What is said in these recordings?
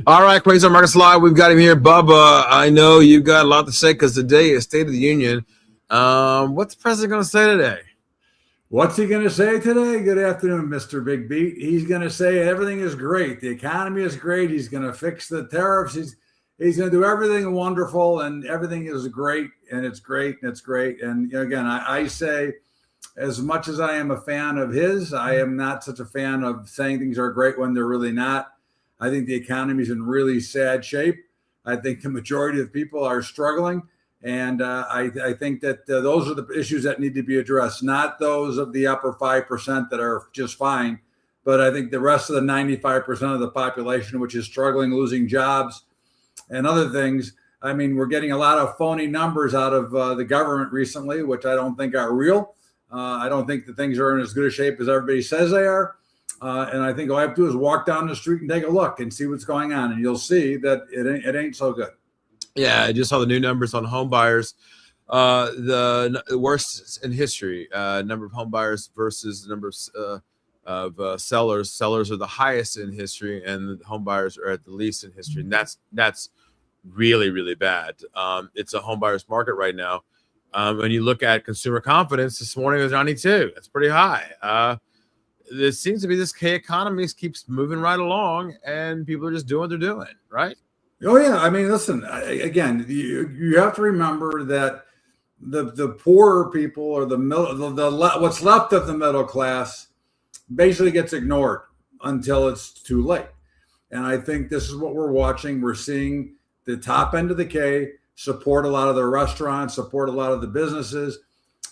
All right, Quasar Markets Live. We've got him here, Bubba. I know you got a lot to say because today is State of the Union. What's the president going to say today? What's he going to say today? Good afternoon, Mr. Big Beat. He's going to say everything is great. The economy is great. He's going to fix the tariffs. He's going to do everything wonderful, and everything is great, and it's great, and it's great. And again, I say, as much as I am a fan of his, I am not such a fan of saying things are great when they're really not. I think the economy is in really sad shape. I think the majority of people are struggling. And I think that those are the issues that need to be addressed, not those of the upper 5% that are just fine. But I think the rest of the 95% of the population, which is struggling, losing jobs and other things. I mean, we're getting a lot of phony numbers out of the government recently, which I don't think are real. I don't think that things are in as good a shape as everybody says they are. And I think all I have to do is walk down the street and take a look and see what's going on. And you'll see that it ain't so good. Yeah, I just saw the new numbers on home buyers. The worst in history. Number of home buyers versus the number of sellers. Sellers are the highest in history, and the home buyers are at the least in history. And that's really, really bad. It's a home buyer's market right now. When you look at consumer confidence, this morning was 92. That's pretty high. There seems to be this economy keeps moving right along, and people are just doing what they're doing, right? Oh yeah, I mean, listen. Again, you have to remember that the poorer people or the what's left of the middle class basically gets ignored until it's too late. And I think this is what we're watching. We're seeing the top end of the K support a lot of the restaurants, support a lot of the businesses,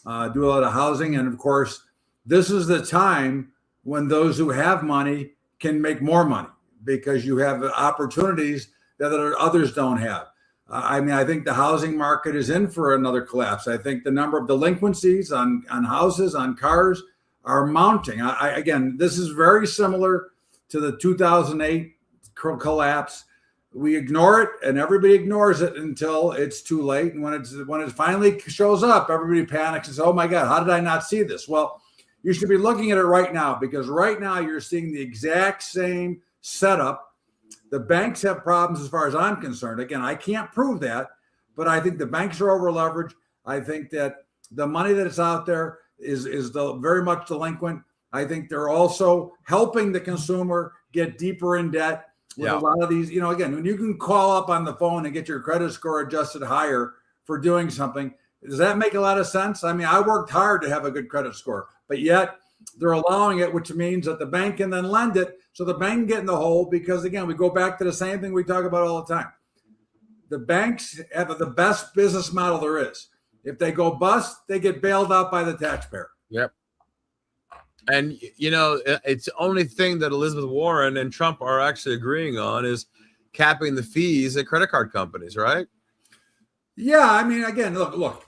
do a lot of housing, and of course, this is the time when those who have money can make more money because you have opportunities that others don't have. I mean, I think the housing market is in for another collapse. I think the number of delinquencies on houses, on cars are mounting. Again, this is very similar to the 2008 collapse. We ignore it, and everybody ignores it until it's too late. And when it finally shows up, everybody panics and says, "Oh my God, how did I not see this?" Well, you should be looking at it right now because right now you're seeing the exact same setup. The banks have problems as far as I'm concerned. Again, I can't prove that, but I think the banks are over leveraged. I think that the money that is out there is very much delinquent. I think they're also helping the consumer get deeper in debt with a lot of these. Again, when you can call up on the phone and get your credit score adjusted higher for doing something, does that make a lot of sense? I mean, I worked hard to have a good credit score, but yet they're allowing it, which means that the bank can then lend it. So the bank can get in the hole because, again, we go back to the same thing we talk about all the time. The banks have the best business model there is. If they go bust, they get bailed out by the taxpayer. Yep. And, it's the only thing that Elizabeth Warren and Trump are actually agreeing on is capping the fees at credit card companies, right? Yeah. I mean, again, look,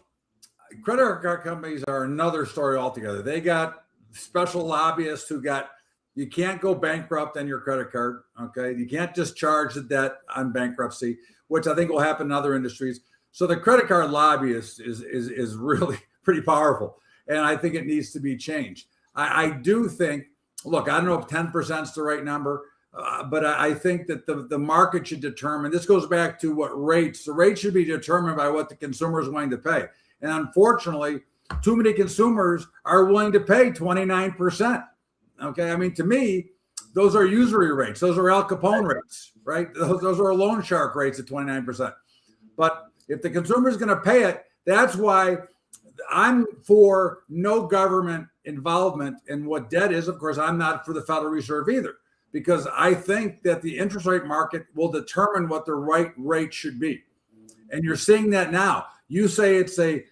credit card companies are another story altogether. They got special lobbyists you can't go bankrupt on your credit card. Okay. You can't just charge the debt on bankruptcy, which I think will happen in other industries. So the credit card lobbyist is really pretty powerful. And I think it needs to be changed. I do think, look, I don't know if 10% is the right number, but I think that the market should determine, this goes back to what rates, the rate should be determined by what the consumer is willing to pay. And unfortunately, too many consumers are willing to pay 29%. Okay. I mean, to me, those are usury rates. Those are Al Capone rates, right? Those are loan shark rates at 29%. But if the consumer is going to pay it, that's why I'm for no government involvement in what debt is. Of course, I'm not for the Federal Reserve either, because I think that the interest rate market will determine what the right rate should be. And you're seeing that now. You say it's a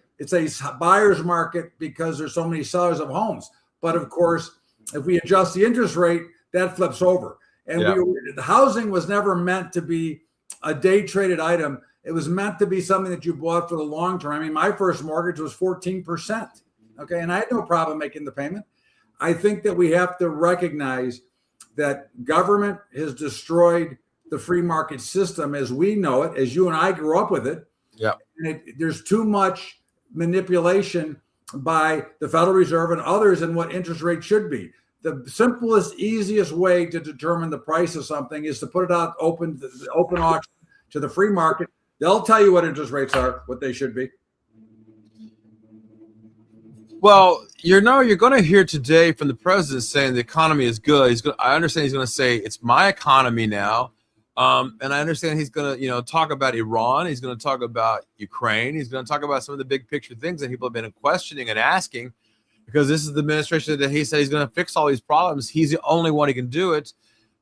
buyer's market because there's so many sellers of homes. But of course, if we adjust the interest rate, that flips over. And the housing was never meant to be a day traded item. It was meant to be something that you bought for the long term. I mean, my first mortgage was 14%. Okay. And I had no problem making the payment. I think that we have to recognize that government has destroyed the free market system as we know it, as you and I grew up with it. Yeah. And there's too much manipulation by the Federal Reserve and others in what interest rates should be. the simplest, easiest way to determine the price of something is to put it out open auction to the free market. They'll tell you what interest rates are, what they should be. Well, you're going to hear today from the president saying the economy is good. I understand he's going to say it's my economy now, and I understand he's going to talk about Iran. He's going to talk about Ukraine. He's going to talk about some of the big picture things that people have been questioning and asking, because this is the administration that he said he's going to fix all these problems. He's the only one who can do it,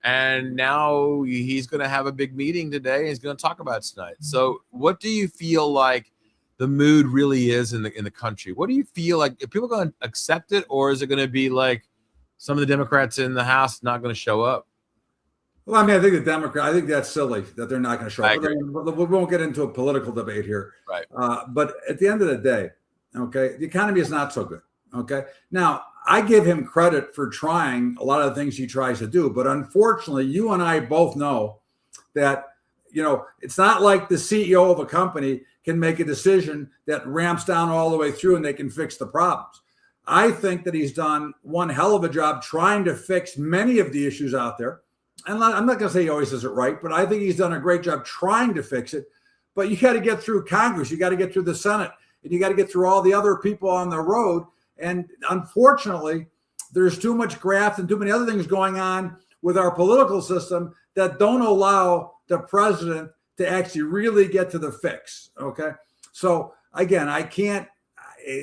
and now he's going to have a big meeting today. And he's going to talk about it tonight. So, what do you feel like the mood really is in the country? What do you feel like? Are people going to accept it, or is it going to be like some of the Democrats in the House not going to show up? Well, I mean, I think that's silly that they're not going to show up. We won't get into a political debate here. Right. But at the end of the day, okay, the economy is not so good. Okay. Now, I give him credit for trying a lot of the things he tries to do. But unfortunately, you and I both know that, it's not like the CEO of a company can make a decision that ramps down all the way through and they can fix the problems. I think that he's done one hell of a job trying to fix many of the issues out there. And I'm not going to say he always does it right, but I think he's done a great job trying to fix it. But you got to get through Congress. You got to get through the Senate, and you got to get through all the other people on the road. And unfortunately, there's too much graft and too many other things going on with our political system that don't allow the president to actually really get to the fix. Okay. So again,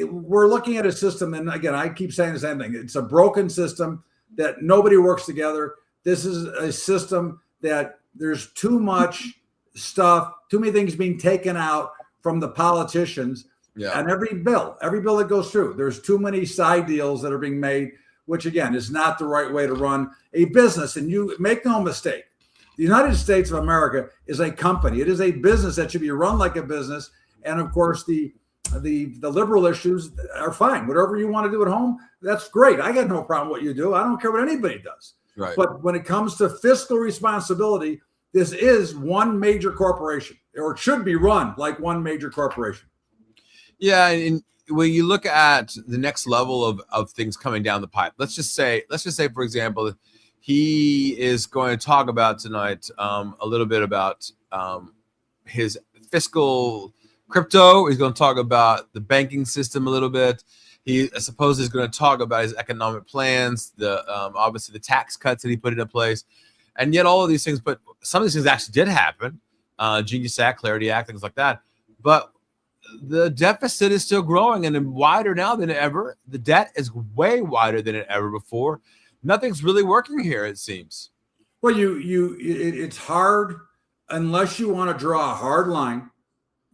we're looking at a system. And again, I keep saying the same thing. It's a broken system that nobody works together. This is a system that there's too much stuff, too many things being taken out from the politicians. Yeah. And every bill that goes through, there's too many side deals that are being made, which again is not the right way to run a business. And you make no mistake, the United States of America is a company. It is a business that should be run like a business. And of course, the liberal issues are fine. Whatever you want to do at home, that's great. I got no problem with what you do. I don't care what anybody does. Right. But when it comes to fiscal responsibility, this is one major corporation, or it should be run like one major corporation. Yeah, and when you look at the next level of things coming down the pipe, let's just say, for example, he is going to talk about tonight a little bit about his fiscal crypto. He's going to talk about the banking system a little bit. I suppose he's going to talk about his economic plans, obviously the tax cuts that he put into place, and yet all of these things. But some of these things actually did happen, Genius Act, Clarity Act, things like that. But the deficit is still growing and wider now than ever. The debt is way wider than it ever before. Nothing's really working here, it seems. Well, it's hard unless you want to draw a hard line,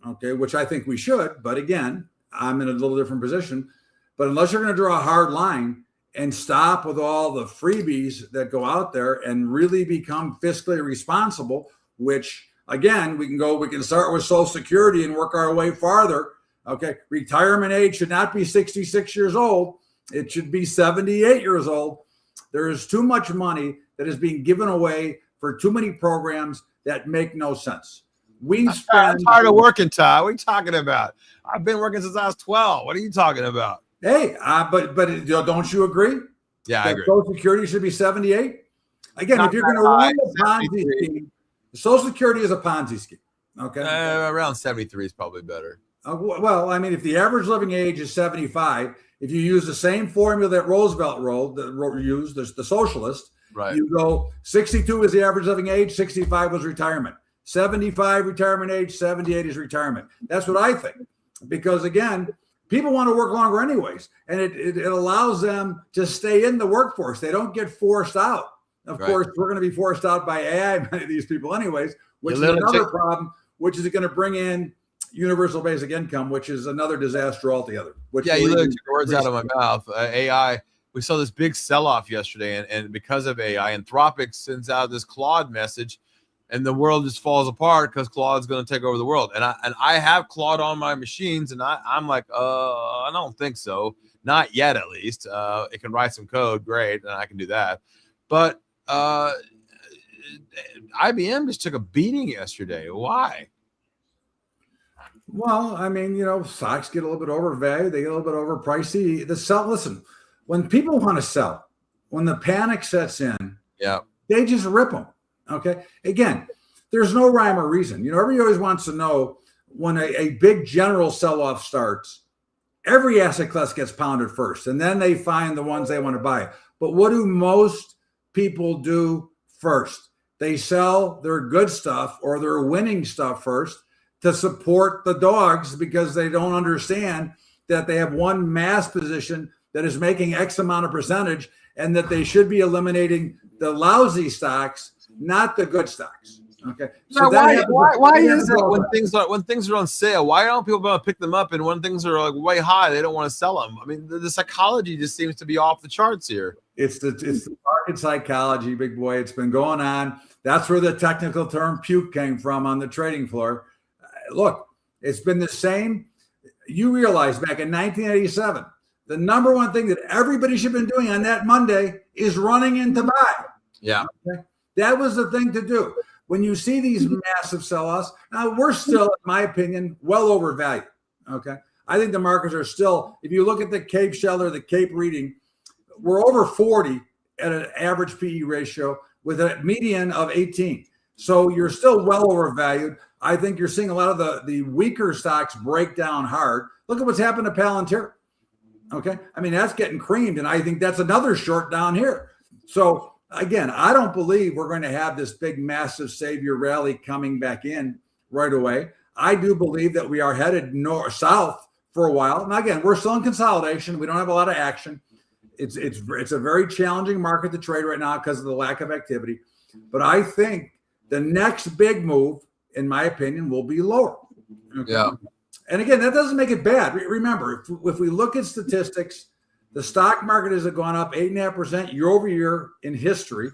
okay, which I think we should. But again, I'm in a little different position. But unless you're going to draw a hard line and stop with all the freebies that go out there and really become fiscally responsible, which again, we can start with Social Security and work our way farther. Okay. Retirement age should not be 66 years old. It should be 78 years old. There is too much money that is being given away for too many programs that make no sense. I'm tired of working, Ty. What are you talking about? I've been working since I was 12. What are you talking about? Hey, but don't you agree? Yeah, I agree. Social Security should be 78. Again, if you're going to run a Ponzi scheme, Social Security is a Ponzi scheme. Okay, around 73 is probably better. Well, I mean, if the average living age is 75, if you use the same formula that Roosevelt used, the socialist, right? You go 62 is the average living age, 65 was retirement, 75 retirement age, 78 is retirement. That's what I think, because again, people want to work longer anyways, and it allows them to stay in the workforce. They don't get forced out. Of course, we're going to be forced out by AI, many of these people anyways, which is another problem, which is going to bring in universal basic income, which is another disaster altogether. You literally took the words out of my mouth. AI, we saw this big sell-off yesterday, and because of AI, Anthropic sends out this Claude message, and the world just falls apart because Claude's going to take over the world. And I have Claude on my machines, and I'm like, I don't think so. Not yet, at least. It can write some code, great, and I can do that. But IBM just took a beating yesterday. Why? Well, I mean, stocks get a little bit overvalued. They get a little bit overpricey. Listen, when people want to sell, when the panic sets in, Yeah. they just rip them. Okay. Again, there's no rhyme or reason. Everybody always wants to know when a big general sell-off starts, every asset class gets pounded first, and then they find the ones they want to buy. But what do most people do first? They sell their good stuff or their winning stuff first to support the dogs, because they don't understand that they have one mass position that is making X amount of percentage, and that they should be eliminating the lousy stocks, not the good stocks. Okay. So why is it when things are on sale? Why don't people want to pick them up? And when things are like way high, they don't want to sell them. I mean, the psychology just seems to be off the charts here. It's the market psychology, big boy. It's been going on. That's where the technical term puke came from on the trading floor. Look, it's been the same. You realize back in 1987, the number one thing that everybody should have been doing on that Monday is running in to buy. Yeah. Okay? That was the thing to do. When you see these massive sell-offs, now we're still, in my opinion, well overvalued. Okay. I think the markets are still, if you look at the Cape Sheller, the Cape reading, we're over 40 at an average PE ratio with a median of 18. So you're still well overvalued. I think you're seeing a lot of the weaker stocks break down hard. Look at what's happened to Palantir. Okay. I mean, that's getting creamed. And I think that's another short down here. So again, I don't believe we're going to have this big, massive savior rally coming back in right away. I do believe that we are headed south for a while. Now, again, we're still in consolidation. We don't have a lot of action. It's a very challenging market to trade right now because of the lack of activity. But I think the next big move, in my opinion, will be lower. Okay? Yeah. And again, that doesn't make it bad. Remember, if we look at statistics, the stock market has gone up 8.5% year over year in history,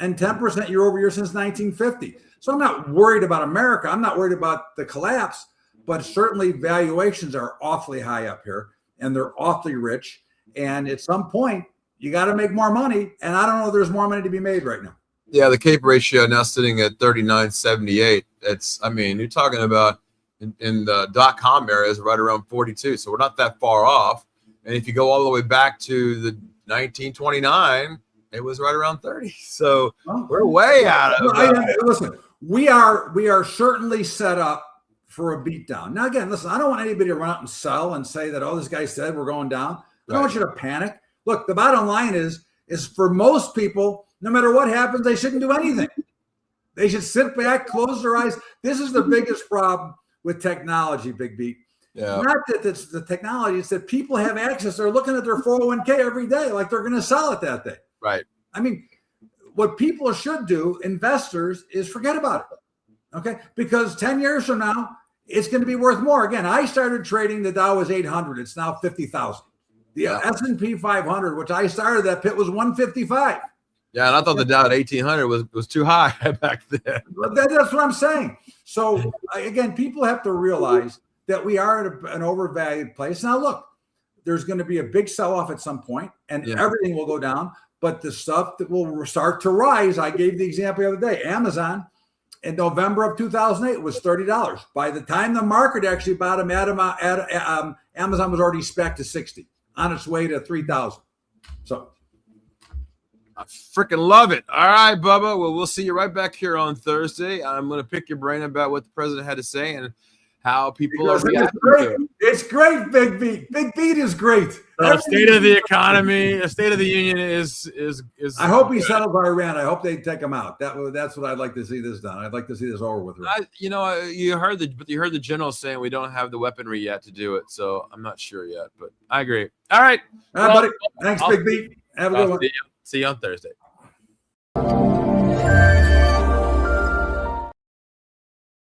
and 10% year over year since 1950. So I'm not worried about America. I'm not worried about the collapse, but certainly valuations are awfully high up here, and they're awfully rich. And at some point, you got to make more money. And I don't know if there's more money to be made right now. Yeah, the Cape ratio now sitting at 39.78. It's, I mean, you're talking about in the .com area is right around 42. So we're not that far off. And if you go all the way back to the 1929, it was right around 30. So we're way out of listen, we are certainly set up for a beatdown. Now, again, listen, I don't want anybody to run out and sell and say that, oh, this guy said we're going down. I don't want you to panic. Look, the bottom line is for most people, no matter what happens, they shouldn't do anything. They should sit back, close their eyes. This is the biggest problem with technology, Big Beat. Yeah. Not that it's the technology, it's that people have access. They're looking at their 401k every day like they're going to sell it that day. Right. I mean, what people should do, investors, is forget about it. Okay? Because 10 years from now, it's going to be worth more. Again, I started trading, the Dow was 800. It's now 50,000. The S&P 500, which I started that pit, was 155. Yeah, and I thought the Dow at 1,800 was too high back then. That's what I'm saying. So, again, people have to realize that we are at an overvalued place. Now, look, there's going to be a big sell-off at some point, and everything will go down. But the stuff that will start to rise, I gave the example the other day, Amazon in November of 2008 was $30. By the time the market actually bottomed out, Amazon was already spec'd to 60, on its way to 3,000. So I freaking love it. All right, Bubba. Well, we'll see you right back here on Thursday. I'm going to pick your brain about what the president had to say and how people are reacting to it. It's great, Big Beat. Big Beat is great. The state of the economy, the State of the Union is. I hope he settles Iran. I hope they take him out. That's what I'd like to see this done. I'd like to see this over with. You heard the general saying we don't have the weaponry yet to do it, so I'm not sure yet. But I agree. All right, buddy. Thanks, Big Beat. Have a good one. See you on Thursday.